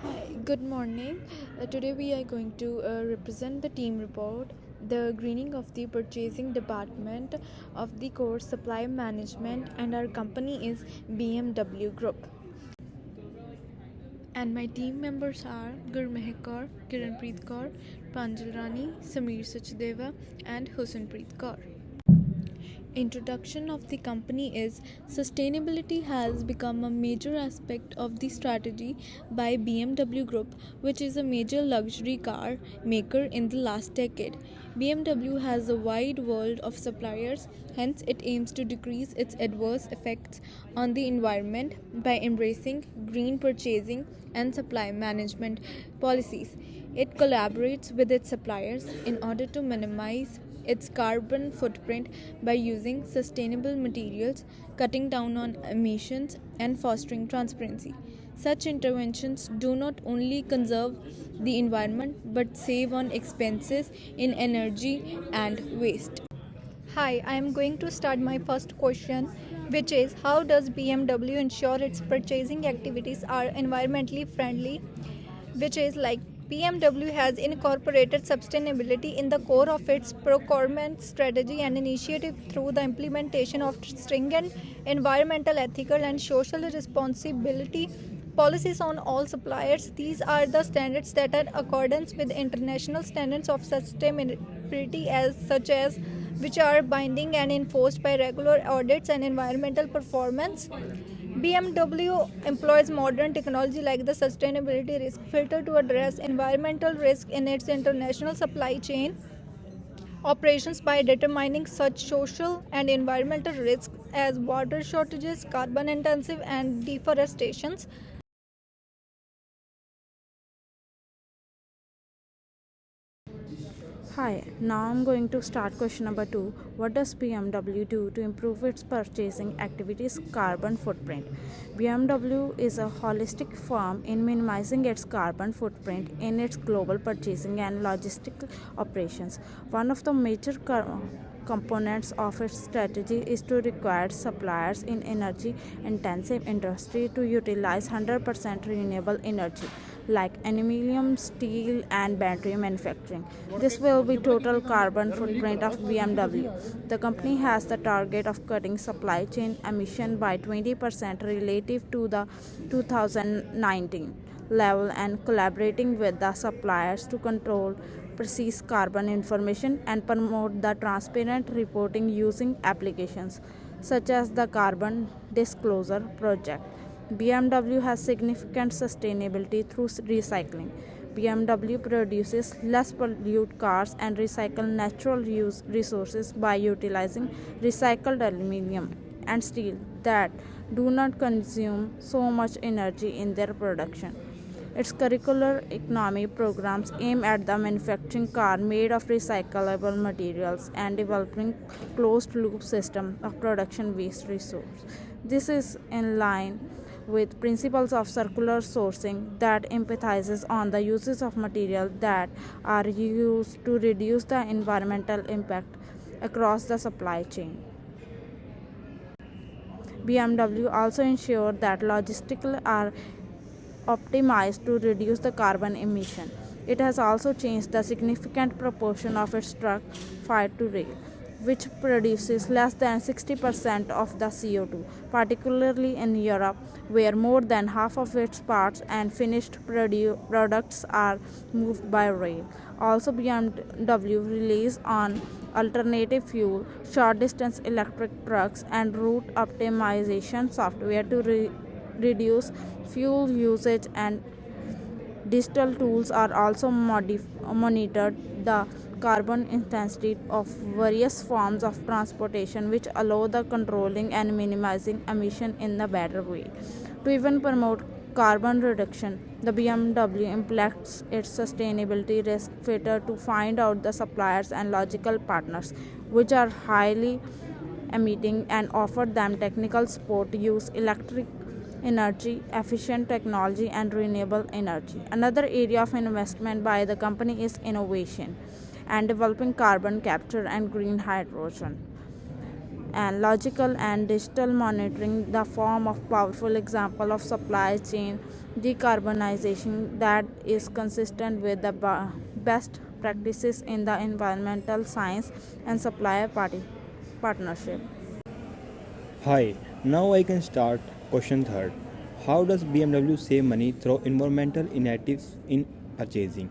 Hi, good morning. Today we are going to represent the team report, the greening of the purchasing department of the course supply management, and our company is BMW Group. And my team members are Gurmehak Kaur, Kiranpreet Kaur, Pranjal Rani, Sameer Sachdeva, and Husanpreet Kaur. Introduction of the company is sustainability has become a major aspect of the strategy by BMW Group, which is a major luxury car maker in the last decade. BMW has a wide world of suppliers, hence it aims to decrease its adverse effects on the environment by embracing green purchasing and supply management policies. It collaborates with its suppliers in order to minimize its carbon footprint by using sustainable materials, cutting down on emissions, and fostering transparency. Such interventions do not only conserve the environment but save on expenses in energy and waste. Hi, I am going to start my first question, which is how does BMW ensure its purchasing activities are environmentally friendly? Which is like BMW has incorporated sustainability in the core of its procurement strategy and initiative through the implementation of stringent environmental, ethical, and social responsibility policies on all suppliers. These are the standards that are accordance with international standards of sustainability as such as which are binding and enforced by regular audits and environmental performance. BMW employs modern technology like the sustainability risk filter to address environmental risk in its international supply chain operations by determining such social and environmental risks as water shortages, carbon intensive and deforestations. Hi, now I'm going to start question number 2. What does BMW do to improve its purchasing activities carbon footprint? BMW is a holistic firm in minimizing its carbon footprint in its global purchasing and logistical operations. One of the major components of its strategy is to require suppliers in energy intensive industry to utilize 100% renewable energy like aluminum, steel, and battery manufacturing. This will be total carbon footprint of BMW. The company has the target of cutting supply chain emission by 20% relative to the 2019 level and collaborating with the suppliers to control precise carbon information and promote the transparent reporting using applications such as the Carbon Disclosure Project. BMW has significant sustainability through recycling. BMW produces less polluted cars and recycle natural resources by utilizing recycled aluminum and steel that do not consume so much energy in their production. Its curricular economy programs aim at the manufacturing car made of recyclable materials and developing closed loop system of production waste resource. This is in line with principles of circular sourcing that emphasizes on the uses of materials that are used to reduce the environmental impact across the supply chain. BMW also ensured that logistics are optimized to reduce the carbon emission. It has also changed the significant proportion of its truck fleet to rail, which produces less than 60% of the CO2, particularly in Europe, where more than half of its parts and finished products are moved by rail. Also, BMW relies on alternative fuel, short distance electric trucks, and route optimization software to reduce fuel usage, and digital tools are also monitored the carbon intensity of various forms of transportation, which allow the controlling and minimizing emission in a better way. To even promote carbon reduction, the BMW implements its sustainability risk filter to find out the suppliers and logical partners which are highly emitting and offer them technical support to use electric energy, efficient technology, and renewable energy. Another area of investment by the company is innovation and developing carbon capture and green hydrogen. and logical and digital monitoring, the form of powerful example of supply chain decarbonization that is consistent with the best practices in the environmental science and supplier party partnership. Hi, now I can start question third. How does BMW save money through environmental initiatives in purchasing?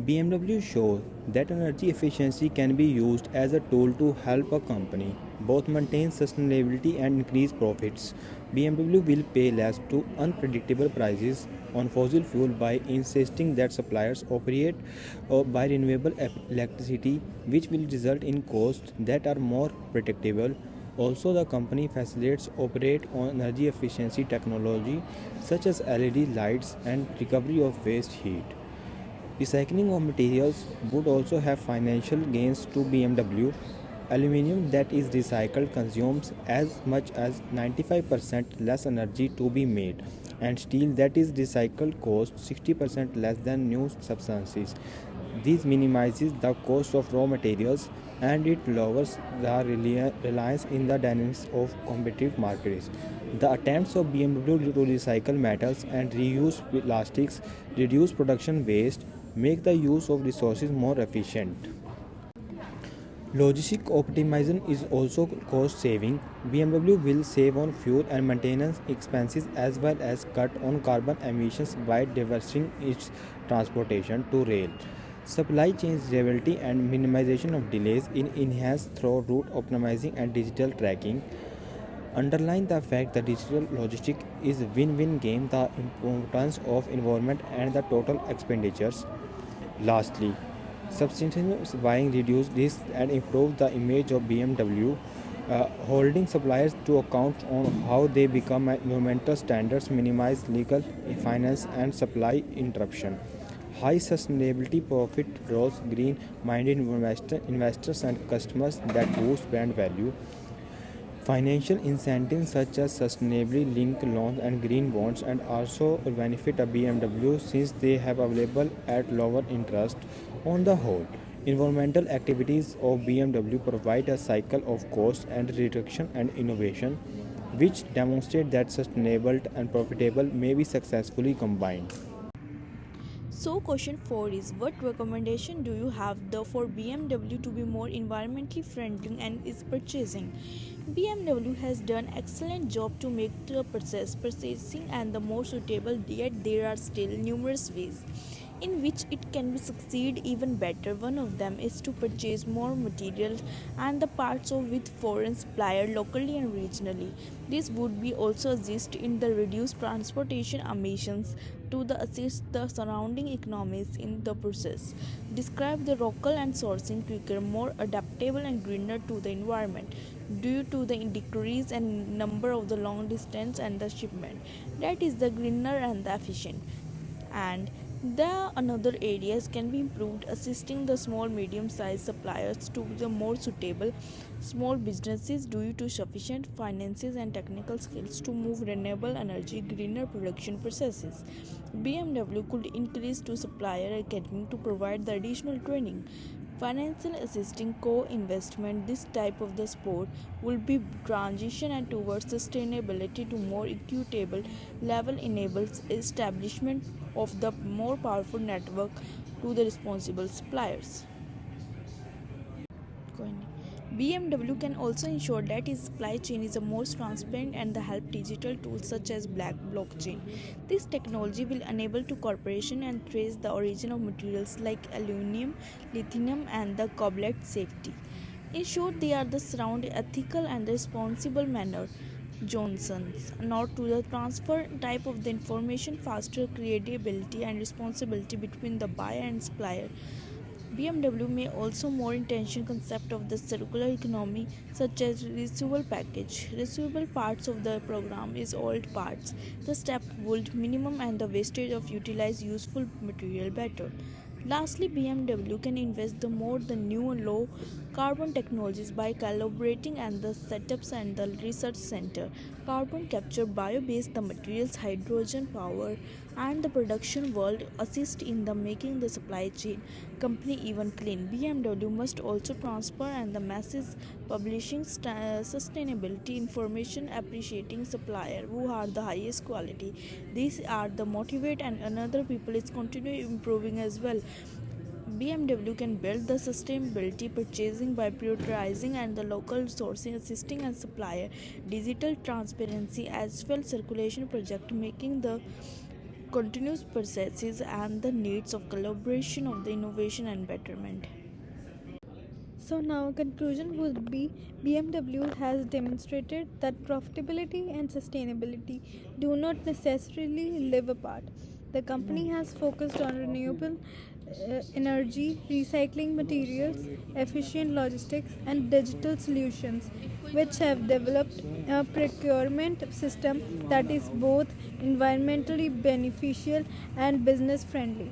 BMW shows that energy efficiency can be used as a tool to help a company both maintain sustainability and increase profits. BMW will pay less to unpredictable prices on fossil fuel by insisting that suppliers operate by renewable electricity, which will result in costs that are more predictable. Also, the company facilitates operate on energy efficiency technology such as LED lights and recovery of waste heat. Recycling of materials would also have financial gains to BMW. Aluminium that is recycled consumes as much as 95% less energy to be made, and steel that is recycled costs 60% less than new substances. This minimizes the cost of raw materials and it lowers the reliance in the dynamics of competitive markets. The attempts of BMW to recycle metals and reuse plastics, reduce production waste, make the use of resources more efficient. Logistic optimization is also cost saving. BMW will save on fuel and maintenance expenses as well as cut on carbon emissions by diversifying its transportation to rail. Supply chain reliability and minimization of delays in enhanced through route optimizing and digital tracking underline the fact that digital logistics is a win-win game, the importance of environment and the total expenditures. Lastly, subsistence buying reduces risk and improves the image of BMW, holding suppliers to account on how they become environmental standards, minimize legal, finance, and supply interruption. High sustainability profit draws green-minded investors and customers that boost brand value. Financial incentives such as sustainably linked loans and green bonds and also benefit a BMW since they have available at lower interest. On the whole, environmental activities of BMW provide a cycle of cost and reduction and innovation, which demonstrate that sustainable and profitable may be successfully combined. So question 4 is, what recommendation do you have for BMW to be more environmentally friendly and is purchasing? BMW has done excellent job to make the purchasing and the more suitable, yet there are still numerous ways in which it can be succeed even better. One of them is to purchase more materials and the parts of with foreign supplier locally and regionally. This would be also assist in the reduced transportation emissions to the assist the surrounding economies in the process. Describe the local and sourcing quicker, more adaptable and greener to the environment due to the decrease in number of the long distance and the shipment. That is the greener and the efficient. And the another areas can be improved, assisting the small medium sized suppliers to the more suitable small businesses due to sufficient finances and technical skills to move renewable energy greener production processes. BMW could increase to supplier academy to provide the additional training. Financial assisting co-investment, this type of the sport will be transition and towards sustainability to more equitable level enables establishment of the more powerful network to the responsible suppliers. BMW can also ensure that its supply chain is the most transparent and the help digital tools such as black blockchain. This technology will enable to corporation and trace the origin of materials like aluminum, lithium and the cobalt safety. In short, they are the surround ethical and responsible manner. Johnson's not to the transfer type of the information faster credibility and responsibility between the buyer and supplier. BMW may also more intention concept of the circular economy such as reusable package. Reusable parts of the program is old parts. The step would minimum and the wastage of utilize useful material better. Lastly, BMW can invest the more the new low carbon technologies by collaborating and the setups and the research center. Carbon capture, bio-based the materials, hydrogen power, and the production world assist in the making the supply chain company even clean. BMW must also transfer and the masses publishing sustainability information appreciating supplier who are the highest quality. These are the motivate and another people is continue improving as well. BMW can build the sustainability purchasing by prioritizing and the local sourcing, assisting and supplier, digital transparency as well circulation project, making the continuous processes and the needs of collaboration of the innovation and betterment. So now conclusion would be BMW has demonstrated that profitability and sustainability do not necessarily live apart. The company has focused on renewable energy, recycling materials, efficient logistics and digital solutions which have developed a procurement system that is both environmentally beneficial and business friendly.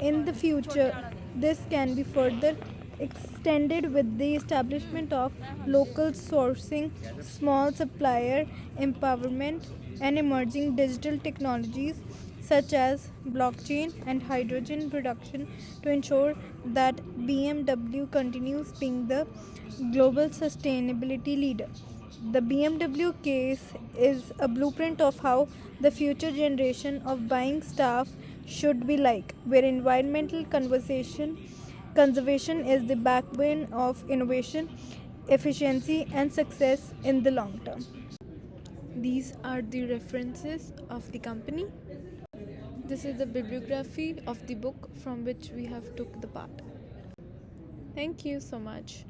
In the future, this can be further extended with the establishment of local sourcing, small supplier empowerment, and emerging digital technologies such as blockchain and hydrogen production to ensure that BMW continues being the global sustainability leader. The BMW case is a blueprint of how the future generation of buying staff should be like, where environmental conservation is the backbone of innovation, efficiency, and success in the long term. These are the references of the company. This is the bibliography of the book from which we have took the part. Thank you so much.